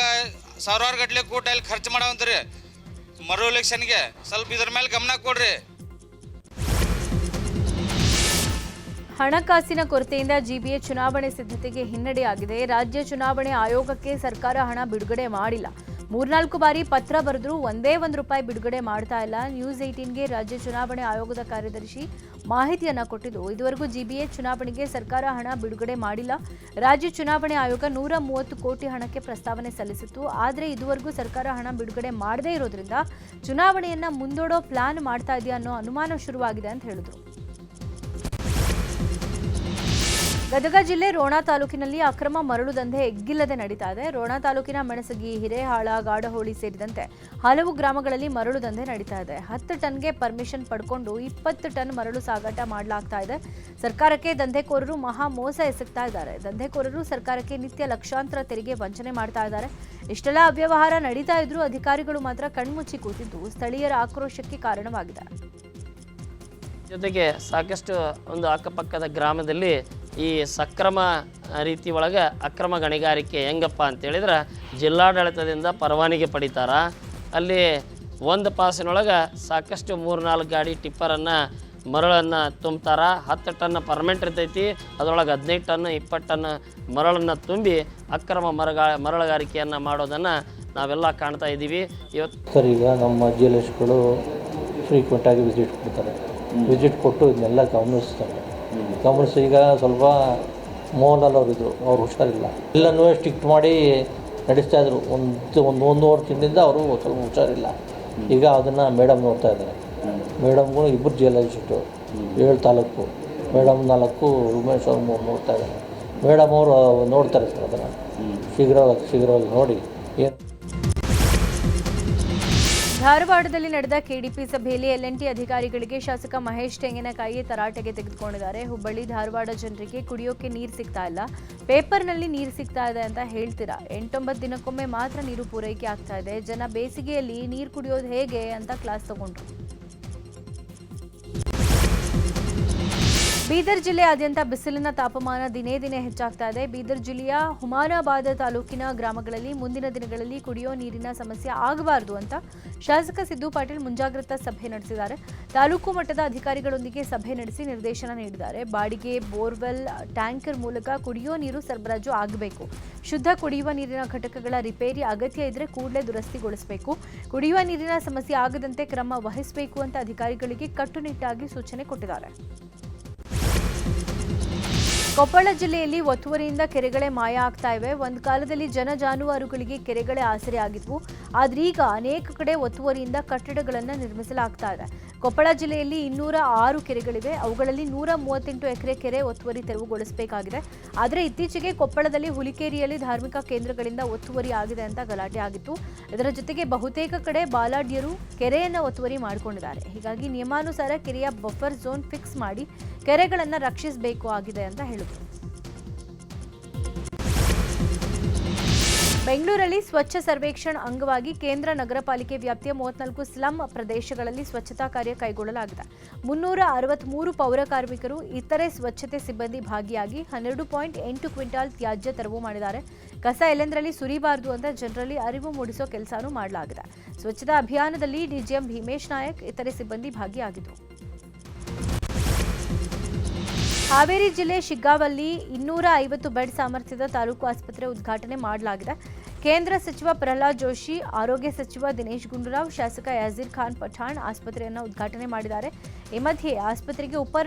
ಸಾವಿರಾರು ಗಟ್ಟಲೆ ಕೂಟ ಅಲ್ಲಿ ಖರ್ಚು ಮಾಡವಂತ್ರಿ. ಮರು ಇಲೆಕ್ಷನ್ಗೆ ಸ್ವಲ್ಪ ಇದ್ರ ಮೇಲೆ ಗಮನ ಕೊಡ್ರಿ. ಹಣಕಾಸಿನ ಕೊರತೆಯಿಂದ ಜಿಬಿಎ ಚುನಾವಣೆ ಸಿದ್ಧತೆಗೆ ಹಿನ್ನಡೆಯಾಗಿದೆ. ರಾಜ್ಯ ಚುನಾವಣೆ ಆಯೋಗಕ್ಕೆ ಸರ್ಕಾರ ಹಣ ಬಿಡುಗಡೆ ಮಾಡಿಲ್ಲ. 3-4 ಬಾರಿ ಪತ್ರ ಬರೆದರೂ ಒಂದೇ ₹1 ಬಿಡುಗಡೆ ಮಾಡ್ತಾ ಇಲ್ಲ. ನ್ಯೂಸ್ 18ಗೆ ರಾಜ್ಯ ಚುನಾವಣೆ ಆಯೋಗದ ಕಾರ್ಯದರ್ಶಿ ಮಾಹಿತಿಯನ್ನ ಕೊಟ್ಟಿದ್ದು, ಇದುವರೆಗೂ ಜಿಬಿಎ ಚುನಾವಣೆಗೆ ಸರ್ಕಾರ ಹಣ ಬಿಡುಗಡೆ ಮಾಡಿಲ್ಲ. ರಾಜ್ಯ ಚುನಾವಣೆ ಆಯೋಗ 130 ಕೋಟಿ ಹಣಕ್ಕೆ ಪ್ರಸ್ತಾವನೆ ಸಲ್ಲಿಸಿತ್ತು. ಆದರೆ ಇದುವರೆಗೂ ಸರ್ಕಾರ ಹಣ ಬಿಡುಗಡೆ ಮಾಡದೇ ಇರೋದ್ರಿಂದ ಚುನಾವಣೆಯನ್ನ ಮುಂದೂಡೋ ಪ್ಲಾನ್ ಮಾಡ್ತಾ ಇದೆಯಾ ಅನ್ನೋ ಅನುಮಾನ ಶುರುವಾಗಿದೆ ಅಂತ ಹೇಳಿದ್ರು. ಗದಗ ಜಿಲ್ಲೆ ರೋಣ ತಾಲೂಕಿನಲ್ಲಿ ಅಕ್ರಮ ಮರಳು ದಂಧೆ ಎಗ್ಗಿಲ್ಲದೆ ನಡೀತಾ ಇದೆ. ರೋಣ ತಾಲೂಕಿನ ಮೆಣಸಗಿ, ಹಿರೇಹಾಳ, ಗಾಡಹೋಳಿ ಸೇರಿದಂತೆ ಹಲವು ಗ್ರಾಮಗಳಲ್ಲಿ ಮರಳು ದಂಧೆ ನಡೀತಾ ಇದೆ. 10 ಟನ್ಗೆ ಪರ್ಮಿಷನ್ ಪಡ್ಕೊಂಡು 20 ಟನ್ ಮರಳು ಸಾಗಾಟ ಮಾಡಲಾಗ್ತಾ ಇದೆ. ಸರ್ಕಾರಕ್ಕೆ ದಂಧೆಕೋರರು ಮಹಾ ಮೋಸ ಎಸಗ್ತಾ ಇದ್ದಾರೆ. ದಂಧೆಕೋರರು ಸರ್ಕಾರಕ್ಕೆ ನಿತ್ಯ ಲಕ್ಷಾಂತರ ತೆರಿಗೆ ವಂಚನೆ ಮಾಡ್ತಾ ಇದ್ದಾರೆ. ಇಷ್ಟೆಲ್ಲ ಅವ್ಯವಹಾರ ನಡೀತಾ ಇದ್ರೂ ಅಧಿಕಾರಿಗಳು ಮಾತ್ರ ಕಣ್ಮುಚ್ಚಿ ಕೂತಿದ್ದು ಸ್ಥಳೀಯರ ಆಕ್ರೋಶಕ್ಕೆ ಕಾರಣವಾಗಿದೆ. ಜೊತೆಗೆ ಸಾಕಷ್ಟು ಒಂದು ಅಕ್ಕಪಕ್ಕದ ಗ್ರಾಮದಲ್ಲಿ ಈ ಸಕ್ರಮ ರೀತಿ ಒಳಗೆ ಅಕ್ರಮ ಗಣಿಗಾರಿಕೆ ಹೆಂಗಪ್ಪ ಅಂತೇಳಿದ್ರೆ ಜಿಲ್ಲಾಡಳಿತದಿಂದ ಪರವಾನಗಿ ಪಡಿತಾರ. ಅಲ್ಲಿ ಒಂದು ಪಾಸಿನೊಳಗೆ ಸಾಕಷ್ಟು 3-4 ಗಾಡಿ ಟಿಪ್ಪರನ್ನು ಮರಳನ್ನು ತುಂಬ್ತಾರ. 10 ಟನ್ ಪರ್ಮೆಂಟ್ ಇರ್ತೈತಿ. ಅದರೊಳಗೆ 15 ಟನ್ 20 ಟನ್ ಮರಳನ್ನು ತುಂಬಿ ಅಕ್ರಮ ಮರಳುಗಾರಿಕೆಯನ್ನು ಮಾಡೋದನ್ನು ನಾವೆಲ್ಲ ಕಾಣ್ತಾ ಇದ್ದೀವಿ. ಇವತ್ತು ಸರ್, ಈಗ ನಮ್ಮ ಜಿಎಲ್ಎಸ್ಗಳು ಫ್ರೀಕ್ವೆಂಟಾಗಿ ವಿಸಿಟ್ ಕೊಡ್ತಾರೆ. ವಿಸಿಟ್ ಕೊಟ್ಟು ಇದನ್ನೆಲ್ಲ ಗಮನಿಸ್ತಾರೆ. ಗಮನಿಸಿ ಈಗ ಸ್ವಲ್ಪ ಮೋಹನ್ಲಾಲ್ ಅವರಿದ್ದರು, ಅವ್ರು ಹುಷಾರಿಲ್ಲ. ಎಲ್ಲನೂ ಸ್ಟಿಕ್ಟ್ ಮಾಡಿ ನಡೆಸ್ತಾ ಇದ್ರು. ಒಂದು ವರ್ಷದಿಂದ ಅವರು ಸ್ವಲ್ಪ ಹುಷಾರಿಲ್ಲ. ಈಗ ಅದನ್ನು ಮೇಡಮ್ ನೋಡ್ತಾ ಇದ್ದಾರೆ. ಮೇಡಮ್ಗಳು 2 ಜಿಎಲ್ಎಸ್ಟು, 7 ತಾಲೂಕು, ಮೇಡಮ್ 4, ಉಮೇಶ್ ಅವ್ರು 3 ನೋಡ್ತಾ ಇದ್ದಾರೆ. ಮೇಡಮ್ ಅವರು ನೋಡ್ತಾರೆ ಸರ್. ಅದನ್ನು ಶೀಘ್ರವಾಗಿ ನೋಡಿ ಏನು. ಧಾರವಾಡದಲ್ಲಿ ನಡೆದ ಕೆಡಿಪಿ ಸಭೆಯಲ್ಲಿ ಎಲ್ಎನ್ಟಿ ಅಧಿಕಾರಿಗಳಿಗೆ ಶಾಸಕ ಮಹೇಶ್ ತೆಂಗಿನಕಾಯಿ ತರಾಟೆಗೆ ತೆಗೆದುಕೊಂಡಿದ್ದಾರೆ. ಹುಬ್ಬಳ್ಳಿ ಧಾರವಾಡ ಜನರಿಗೆ ಕುಡಿಯೋಕೆ ನೀರು ಸಿಗ್ತಾ ಇಲ್ಲ, ಪೇಪರ್ನಲ್ಲಿ ನೀರು ಸಿಗ್ತಾ ಇದೆ ಅಂತ ಹೇಳ್ತೀರಾ. 8-9 ದಿನಕ್ಕೊಮ್ಮೆ ಮಾತ್ರ ನೀರು ಪೂರೈಕೆ ಆಗ್ತಾ ಇದೆ. ಜನ ಬೇಸಿಗೆಯಲ್ಲಿ ನೀರು ಕುಡಿಯೋದು ಹೇಗೆ ಅಂತ ಕ್ಲಾಸ್ ತಗೊಂಡ್ರು. ಬೀದರ್ ಜಿಲ್ಲೆಯಾದ್ಯಂತ ಬಿಸಿಲಿನ ತಾಪಮಾನ ದಿನೇ ದಿನೇ ಹೆಚ್ಚಾಗ್ತಾ ಇದೆ. ಬೀದರ್ ಜಿಲ್ಲೆಯ ಹುಮಾನಾಬಾದ್ ತಾಲೂಕಿನ ಗ್ರಾಮಗಳಲ್ಲಿ ಮುಂದಿನ ದಿನಗಳಲ್ಲಿ ಕುಡಿಯೋ ನೀರಿನ ಸಮಸ್ಯೆ ಆಗಬಾರದು ಅಂತ ಶಾಸಕ ಸಿದ್ದು ಪಾಟೀಲ್ ಮುಂಜಾಗ್ರತಾ ಸಭೆ ನಡೆಸಿದ್ದಾರೆ. ತಾಲೂಕು ಮಟ್ಟದ ಅಧಿಕಾರಿಗಳೊಂದಿಗೆ ಸಭೆ ನಡೆಸಿ ನಿರ್ದೇಶನ ನೀಡಿದ್ದಾರೆ. ಬಾಡಿಗೆ ಬೋರ್ವೆಲ್ ಟ್ಯಾಂಕರ್ ಮೂಲಕ ಕುಡಿಯೋ ನೀರು ಸರಬರಾಜು ಆಗಬೇಕು. ಶುದ್ಧ ಕುಡಿಯುವ ನೀರಿನ ಘಟಕಗಳ ರಿಪೇರಿ ಅಗತ್ಯ ಇದ್ರೆ ಕೂಡಲೇ ದುರಸ್ತಿಗೊಳಿಸಬೇಕು. ಕುಡಿಯುವ ನೀರಿನ ಸಮಸ್ಯೆ ಆಗದಂತೆ ಕ್ರಮ ವಹಿಸಬೇಕು ಅಂತ ಅಧಿಕಾರಿಗಳಿಗೆ ಕಟ್ಟುನಿಟ್ಟಾಗಿ ಸೂಚನೆ ಕೊಟ್ಟಿದ್ದಾರೆ. ಕೊಪ್ಪಳ ಜಿಲ್ಲೆಯಲ್ಲಿ ಒತ್ತುವರಿಯಿಂದ ಕೆರೆಗಳೇ ಮಾಯ ಆಗ್ತಾ ಇವೆ. ಒಂದು ಕಾಲದಲ್ಲಿ ಜನ ಜಾನುವಾರುಗಳಿಗೆ ಕೆರೆಗಳೇ ಆಸರೆ ಆಗಿದ್ವು. ಆದ್ರೆ ಈಗ ಅನೇಕ ಕಡೆ ಒತ್ತುವರಿಯಿಂದ ಕಟ್ಟಡಗಳನ್ನು ನಿರ್ಮಿಸಲಾಗ್ತಾ ಇದೆ. ಕೊಪ್ಪಳ ಜಿಲ್ಲೆಯಲ್ಲಿ 206 ಕೆರೆಗಳಿವೆ. ಅವುಗಳಲ್ಲಿ 138 ಎಕರೆ ಕೆರೆ ಒತ್ತುವರಿ ತೆರವುಗೊಳಿಸಬೇಕಾಗಿದೆ. ಆದರೆ ಇತ್ತೀಚೆಗೆ ಕೊಪ್ಪಳದಲ್ಲಿ ಹುಲಿಕೇರಿಯಲ್ಲಿ ಧಾರ್ಮಿಕ ಕೇಂದ್ರಗಳಿಂದ ಒತ್ತುವರಿ ಆಗಿದೆ ಅಂತ ಗಲಾಟೆ ಆಗಿತ್ತು. ಇದರ ಜೊತೆಗೆ ಬಹುತೇಕ ಕಡೆ ಬಾಲಾಢ್ಯರು ಕೆರೆಯನ್ನು ಒತ್ತುವರಿ ಮಾಡಿಕೊಂಡಿದ್ದಾರೆ. ಹೀಗಾಗಿ ನಿಯಮಾನುಸಾರ ಕೆರೆಯ ಬಫರ್ ಝೋನ್ ಫಿಕ್ಸ್ ಮಾಡಿ ಕೆರೆಗಳನ್ನು ರಕ್ಷಿಸಬೇಕು ಆಗಿದೆ ಅಂತ ಹೇಳಿದರು. ಬೆಂಗಳೂರಲ್ಲಿ ಸ್ವಚ್ಛ ಸರ್ವೇಕ್ಷಣ್ ಅಂಗವಾಗಿ ಕೇಂದ್ರ ನಗರ ಪಾಲಿಕೆ ವ್ಯಾಪ್ತಿಯ 34 ಸ್ಲಂ ಪ್ರದೇಶಗಳಲ್ಲಿ ಸ್ವಚ್ಛತಾ ಕಾರ್ಯ ಕೈಗೊಳ್ಳಲಾಗಿದೆ. 363 ಪೌರ ಕಾರ್ಮಿಕರು, ಇತರೆ ಸ್ವಚ್ಛತೆ ಸಿಬ್ಬಂದಿ ಭಾಗಿಯಾಗಿ 12.8 ಕ್ವಿಂಟಾಲ್ ತ್ಯಾಜ್ಯ ತೆರವು ಮಾಡಿದ್ದಾರೆ. ಕಸ ಎಲ್ಲೆಂದರಲ್ಲಿ ಸುರಿಬಾರದು ಅಂತ ಜನರಲ್ಲಿ ಅರಿವು ಮೂಡಿಸೋ ಕೆಲಸನೂ ಮಾಡಲಾಗಿದೆ. ಸ್ವಚ್ಛತಾ ಅಭಿಯಾನದಲ್ಲಿ ಡಿಜಿಎಂ ಭೀಮೇಶ್ ನಾಯಕ್, ಇತರೆ ಸಿಬ್ಬಂದಿ ಭಾಗಿಯಾಗಿದ್ದರು. ಹಾವೇರಿ ಜಿಲ್ಲೆ ಶಿಗ್ಗಾವಲ್ಲಿ 250 ಬೆಡ್ ಸಾಮರ್ಥ್ಯದ ತಾಲೂಕು ಆಸ್ಪತ್ರೆ ಉದ್ಘಾಟನೆ ಮಾಡಲಾಗಿದೆ. ಕೇಂದ್ರ ಸಚಿವ ಪ್ರಹ್ಲಾದ್ ಜೋಶಿ, ಆರೋಗ್ಯ ಸಚಿವ ದಿನೇಶ್ ಗುಂಡೂರಾವ್, ಶಾಸಕ ಯಾಜೀರ್ ಖಾನ್ ಪಠಾಣ್ ಆಸ್ಪತ್ರೆಯನ್ನು ಉದ್ಘಾಟನೆ ಮಾಡಿದ್ದಾರೆ. ಈ ಮಧ್ಯೆ ಆಸ್ಪತ್ರೆಗೆ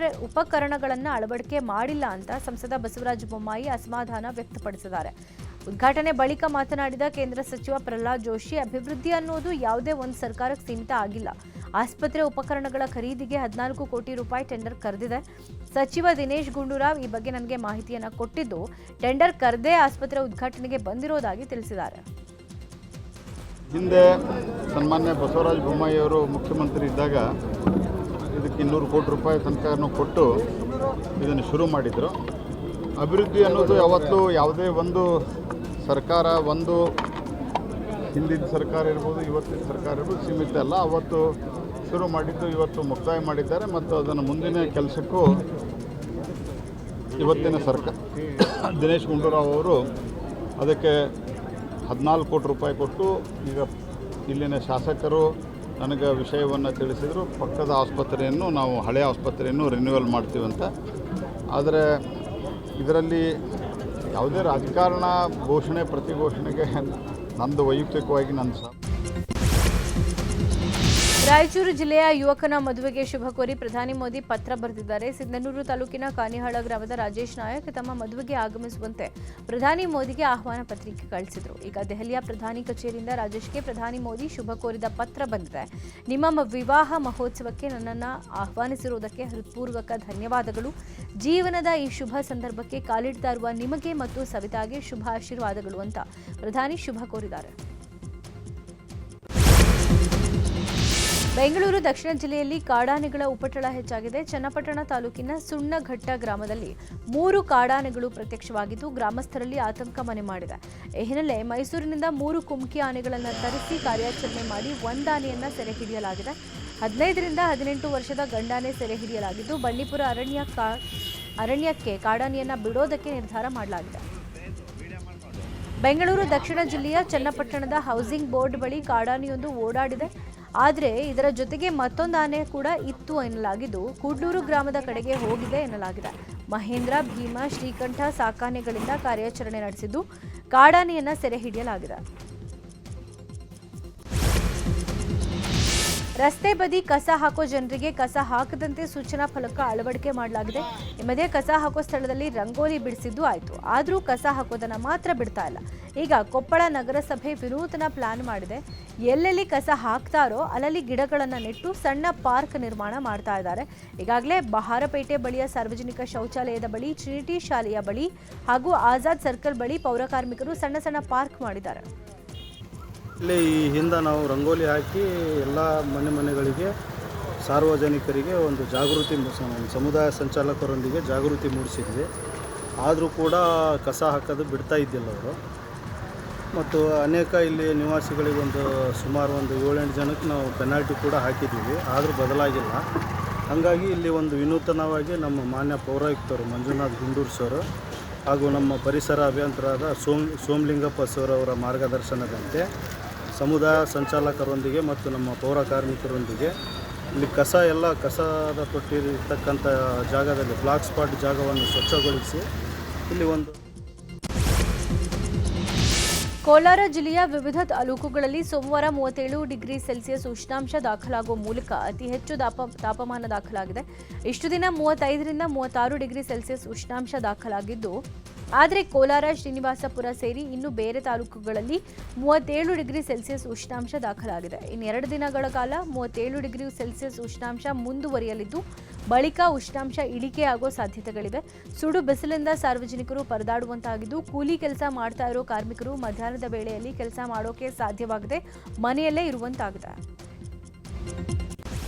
ಉಪಕರಣಗಳನ್ನು ಅಳವಡಿಕೆ ಮಾಡಿಲ್ಲ ಅಂತ ಸಂಸದ ಬಸವರಾಜ ಬೊಮ್ಮಾಯಿ ಅಸಮಾಧಾನ ವ್ಯಕ್ತಪಡಿಸಿದ್ದಾರೆ. ಉದ್ಘಾಟನೆ ಬಳಿಕ ಮಾತನಾಡಿದ ಕೇಂದ್ರ ಸಚಿವ ಪ್ರಹ್ಲಾದ್ ಜೋಶಿ, ಅಭಿವೃದ್ಧಿ ಅನ್ನೋದು ಯಾವುದೇ ಒಂದು ಸರ್ಕಾರಕ್ಕೆ ಸೀಮಿತ ಆಗಿಲ್ಲ. ಆಸ್ಪತ್ರೆ ಉಪಕರಣಗಳ ಖರೀದಿಗೆ 14 ಕೋಟಿ ರೂಪಾಯಿ ಟೆಂಡರ್ ಕರೆದಿದೆ. ಸಚಿವ ದಿನೇಶ್ ಗುಂಡೂರಾವ್ ಈ ಬಗ್ಗೆ ನನಗೆ ಮಾಹಿತಿಯನ್ನು ಕೊಟ್ಟಿದ್ದು, ಟೆಂಡರ್ ಕರೆದೇ ಆಸ್ಪತ್ರೆ ಉದ್ಘಾಟನೆಗೆ ಬಂದಿರೋದಾಗಿ ತಿಳಿಸಿದ್ದಾರೆ. ಹಿಂದೆ ಸನ್ಮಾನ್ಯ ಬಸವರಾಜ ಬೊಮ್ಮಾಯಿ ಅವರು ಮುಖ್ಯಮಂತ್ರಿ ಇದ್ದಾಗ ಇದಕ್ಕೆ 200 ಕೋಟಿ ರೂಪಾಯಿ ತನಕ ಕೊಟ್ಟು ಇದನ್ನು ಶುರು ಮಾಡಿದರು. ಅಭಿವೃದ್ಧಿ ಅನ್ನೋದು ಯಾವತ್ತೂ ಯಾವುದೇ ಒಂದು ಸರ್ಕಾರ, ಒಂದು ಹಿಂದಿನ ಸರ್ಕಾರ ಇರ್ಬೋದು, ಇವತ್ತಿನ ಸರ್ಕಾರ ಇರ್ಬೋದು, ಸೀಮಿತ ಅಲ್ಲ. ಅವತ್ತು ಶುರು ಮಾಡಿದ್ದು ಇವತ್ತು ಮುಕ್ತಾಯ ಮಾಡಿದ್ದಾರೆ ಮತ್ತು ಅದನ್ನು ಮುಂದಿನ ಕೆಲಸಕ್ಕೂ ಇವತ್ತಿನ ಸರ್ಕಾರ ದಿನೇಶ್ ಗುಂಡೂರಾವ್ ಅವರು ಅದಕ್ಕೆ 14 ಕೋಟಿ ರೂಪಾಯಿ ಕೊಟ್ಟು, ಈಗ ಇಲ್ಲಿನ ಶಾಸಕರು ನನಗೆ ವಿಷಯವನ್ನು ತಿಳಿಸಿದರು. ಪಕ್ಕದ ಆಸ್ಪತ್ರೆಯನ್ನು ನಾವು ಹಳೆಯ ಆಸ್ಪತ್ರೆಯನ್ನು ರಿನ್ಯೂವಲ್ ಮಾಡ್ತೀವಂತ. ಆದರೆ ಇದರಲ್ಲಿ ಯಾವುದೇ ರಾಜಕಾರಣ ಘೋಷಣೆ ಪ್ರತಿ ಘೋಷಣೆಗೆ ನಂದು ವೈಯಕ್ತಿಕವಾಗಿ ರಾಯಚೂರು ಜಿಲ್ಲೆಯ ಯುವಕನ ಮದುವೆಗೆ ಶುಭ ಕೋರಿ ಪ್ರಧಾನಿ ಮೋದಿ ಪತ್ರ ಬರೆದಿದ್ದಾರೆ. ಸಿಂಧನೂರು ತಾಲೂಕಿನ ಕಾನಿಹಾಳ ಗ್ರಾಮದ ರಾಜೇಶ್ ನಾಯಕ್ ತಮ್ಮ ಮದುವೆಗೆ ಆಗಮಿಸುವಂತೆ ಪ್ರಧಾನಿ ಮೋದಿಗೆ ಆಹ್ವಾನ ಪತ್ರಿಕೆ ಕಳಿಸಿದರು. ಈಗ ದೆಹಲಿಯ ಪ್ರಧಾನಿ ಕಚೇರಿಯಿಂದ ರಾಜೇಶ್ಗೆ ಪ್ರಧಾನಿ ಮೋದಿ ಶುಭ ಕೋರಿದ ಪತ್ರ ಬಂದಿದೆ. ನಿಮ್ಮ ವಿವಾಹ ಮಹೋತ್ಸವಕ್ಕೆ ನನ್ನನ್ನು ಆಹ್ವಾನಿಸಿರುವುದಕ್ಕೆ ಹೃತ್ಪೂರ್ವಕ ಧನ್ಯವಾದಗಳು. ಜೀವನದ ಈ ಶುಭ ಸಂದರ್ಭಕ್ಕೆ ಕಾಲಿಡ್ತಾ ಇರುವ ನಿಮಗೆ ಮತ್ತು ಸವಿತಾಗೆ ಶುಭ ಆಶೀರ್ವಾದಗಳು ಅಂತ ಪ್ರಧಾನಿ ಶುಭ ಕೋರಿದ್ದಾರೆ. ಬೆಂಗಳೂರು ದಕ್ಷಿಣ ಜಿಲ್ಲೆಯಲ್ಲಿ ಕಾಡಾನೆಗಳ ಉಪಟಳ ಹೆಚ್ಚಾಗಿದೆ. ಚನ್ನಪಟ್ಟಣ ತಾಲೂಕಿನ ಸುಣ್ಣಘಟ್ಟ ಗ್ರಾಮದಲ್ಲಿ 3 ಕಾಡಾನೆಗಳು ಪ್ರತ್ಯಕ್ಷವಾಗಿದ್ದು ಗ್ರಾಮಸ್ಥರಲ್ಲಿ ಆತಂಕ ಮನೆ ಮಾಡಿದೆ. ಈ ಹಿನ್ನೆಲೆ ಮೈಸೂರಿನಿಂದ 3 ಕುಮ್ಕಿ ಆನೆಗಳನ್ನು ತರಿಸಿ ಕಾರ್ಯಾಚರಣೆ ಮಾಡಿ 1 ಆನೆಯನ್ನು ಸೆರೆ ಹಿಡಿಯಲಾಗಿದೆ. 15 ರಿಂದ 18 ವರ್ಷದ ಗಂಡಾನೆ ಸೆರೆ ಹಿಡಿಯಲಾಗಿದ್ದು ಬಂಡೀಪುರ ಅರಣ್ಯಕ್ಕೆ ಕಾಡಾನೆಯನ್ನು ಬಿಡೋದಕ್ಕೆ ನಿರ್ಧಾರ ಮಾಡಲಾಗಿದೆ. ಬೆಂಗಳೂರು ದಕ್ಷಿಣ ಜಿಲ್ಲೆಯ ಚನ್ನಪಟ್ಟಣದ ಹೌಸಿಂಗ್ ಬೋರ್ಡ್ ಬಳಿ ಕಾಡಾನೆಯೊಂದು ಓಡಾಡಿದೆ. ಆದರೆ ಇದರ ಜೊತೆಗೆ ಮತ್ತೊಂದು ಆನೆ ಕೂಡ ಇತ್ತು ಎನ್ನಲಾಗಿದ್ದು ಕೂಡ್ಲೂರು ಗ್ರಾಮದ ಕಡೆಗೆ ಹೋಗಿದೆ ಎನ್ನಲಾಗಿದೆ. ಮಹೇಂದ್ರ, ಭೀಮ, ಶ್ರೀಕಂಠ ಸಾಕಾನೆಗಳಿಂದ ಕಾರ್ಯಾಚರಣೆ ನಡೆಸಿದ್ದು ಕಾಡಾನೆಯನ್ನು ಸೆರೆ ಹಿಡಿಯಲಾಗಿದೆ. ರಸ್ತೆ ಬದಿ ಕಸ ಹಾಕೋ ಜನರಿಗೆ ಕಸ ಹಾಕದಂತೆ ಸೂಚನಾ ಫಲಕ ಅಳವಡಿಕೆ ಮಾಡಲಾಗಿದೆ. ಈ ಮಧ್ಯೆ ಕಸ ಹಾಕೋ ಸ್ಥಳದಲ್ಲಿ ರಂಗೋಲಿ ಬಿಡಿಸಿದ್ದು ಆಯಿತು. ಆದರೂ ಕಸ ಹಾಕೋದನ್ನು ಮಾತ್ರ ಬಿಡ್ತಾ ಇಲ್ಲ. ಈಗ ಕೊಪ್ಪಳ ನಗರಸಭೆ ವಿನೂತನ ಪ್ಲಾನ್ ಮಾಡಿದೆ. ಎಲ್ಲೆಲ್ಲಿ ಕಸ ಹಾಕ್ತಾರೋ ಅಲ್ಲಲ್ಲಿ ಗಿಡಗಳನ್ನು ನೆಟ್ಟು ಸಣ್ಣ ಪಾರ್ಕ್ ನಿರ್ಮಾಣ ಮಾಡ್ತಾ ಇದ್ದಾರೆ. ಈಗಾಗಲೇ ಬಹಾರಪೇಟೆ ಬಳಿಯ ಸಾರ್ವಜನಿಕ ಶೌಚಾಲಯದ ಬಳಿ, ಟ್ರಿನಿಟಿ ಶಾಲೆಯ ಬಳಿ ಹಾಗೂ ಆಜಾದ್ ಸರ್ಕಲ್ ಬಳಿ ಪೌರಕಾರ್ಮಿಕರು ಸಣ್ಣ ಸಣ್ಣ ಪಾರ್ಕ್ ಮಾಡಿದ್ದಾರೆ. ಇಲ್ಲಿ ಈ ಹಿಂದೆ ನಾವು ರಂಗೋಲಿ ಹಾಕಿ ಎಲ್ಲ ಮನೆಗಳಿಗೆ ಸಾರ್ವಜನಿಕರಿಗೆ ಒಂದು ಜಾಗೃತಿ ಸಮುದಾಯ ಸಂಚಾಲಕರೊಂದಿಗೆ ಜಾಗೃತಿ ಮೂಡಿಸಿದ್ವಿ. ಆದರೂ ಕೂಡ ಕಸ ಹಾಕೋದು ಬಿಡ್ತಾ ಇದ್ದಿಲ್ಲ ಅವರು. ಮತ್ತು ಅನೇಕ ಇಲ್ಲಿ ನಿವಾಸಿಗಳಿಗೊಂದು ಸುಮಾರು 7-8 ಜನಕ್ಕೆ ನಾವು ಪೆನಾಲ್ಟಿ ಕೂಡ ಹಾಕಿದ್ದೀವಿ. ಆದರೂ ಬದಲಾಗಿಲ್ಲ. ಹಾಗಾಗಿ ಇಲ್ಲಿ ಒಂದು ವಿನೂತನವಾಗಿ ನಮ್ಮ ಮಾನ್ಯ ಪೌರಾಯುಕ್ತರು ಮಂಜುನಾಥ್ ಗುಂಡೂರು ಸರ್ ಹಾಗೂ ನಮ್ಮ ಪರಿಸರ ಅಭಿಯಂತರಾದ ಸೋಮಲಿಂಗಪ್ಪ ಸರ್ ಅವರ ಮಾರ್ಗದರ್ಶನದಂತೆ ಸಮುದಾಯ ಸಂಚಾಲಕರೊಂದಿಗೆ ಮತ್ತು ನಮ್ಮ ಪೌರ ಕಾರ್ಮಿಕರೊಂದಿಗೆ ಇಲ್ಲಿ ಕಸದ ತೊಟ್ಟಿ ಇರ್ತಕ್ಕಂಥ ಜಾಗದಲ್ಲಿ ಬ್ಲಾಕ್ ಸ್ಪಾಟ್ ಜಾಗವನ್ನು ಸ್ವಚ್ಛಗೊಳಿಸಿ ಇಲ್ಲಿ ಒಂದು. ಕೋಲಾರ ಜಿಲ್ಲೆಯ ವಿವಿಧ ತಾಲೂಕುಗಳಲ್ಲಿ ಸೋಮವಾರ 37 ಡಿಗ್ರಿ ಸೆಲ್ಸಿಯಸ್ ಉಷ್ಣಾಂಶ ದಾಖಲಾಗುವ ಮೂಲಕ ಅತಿ ಹೆಚ್ಚು ತಾಪಮಾನ ದಾಖಲಾಗಿದೆ. ಇಷ್ಟು ದಿನ 35 ರಿಂದ 36 ಡಿಗ್ರಿ ಸೆಲ್ಸಿಯಸ್ ಉಷ್ಣಾಂಶ ದಾಖಲಾಗಿದ್ದು, ಆದರೆ ಕೋಲಾರ, ಶ್ರೀನಿವಾಸಪುರ ಸೇರಿ ಇನ್ನು ಬೇರೆ ತಾಲೂಕುಗಳಲ್ಲಿ 37 ಡಿಗ್ರಿ ಸೆಲ್ಸಿಯಸ್ ಉಷ್ಣಾಂಶ ದಾಖಲಾಗಿದೆ. ಇನ್ನು 2 ದಿನಗಳ ಕಾಲ 37 ಡಿಗ್ರಿ ಸೆಲ್ಸಿಯಸ್ ಉಷ್ಣಾಂಶ ಮುಂದುವರಿಯಲಿದ್ದು, ಬಳಿಕ ಉಷ್ಣಾಂಶ ಇಳಿಕೆಯಾಗೋ ಸಾಧ್ಯತೆಗಳಿವೆ. ಸುಡು ಬಿಸಿಲಿಂದ ಸಾರ್ವಜನಿಕರು ಪರದಾಡುವಂತಾಗಿದ್ದು, ಕೂಲಿ ಕೆಲಸ ಮಾಡ್ತಾ ಇರೋ ಕಾರ್ಮಿಕರು ಮಧ್ಯಾಹ್ನದ ವೇಳೆಯಲ್ಲಿ ಕೆಲಸ ಮಾಡೋಕೆ ಸಾಧ್ಯವಾಗದೆ ಮನೆಯಲ್ಲೇ ಇರುವಂತಾಗಿದೆ.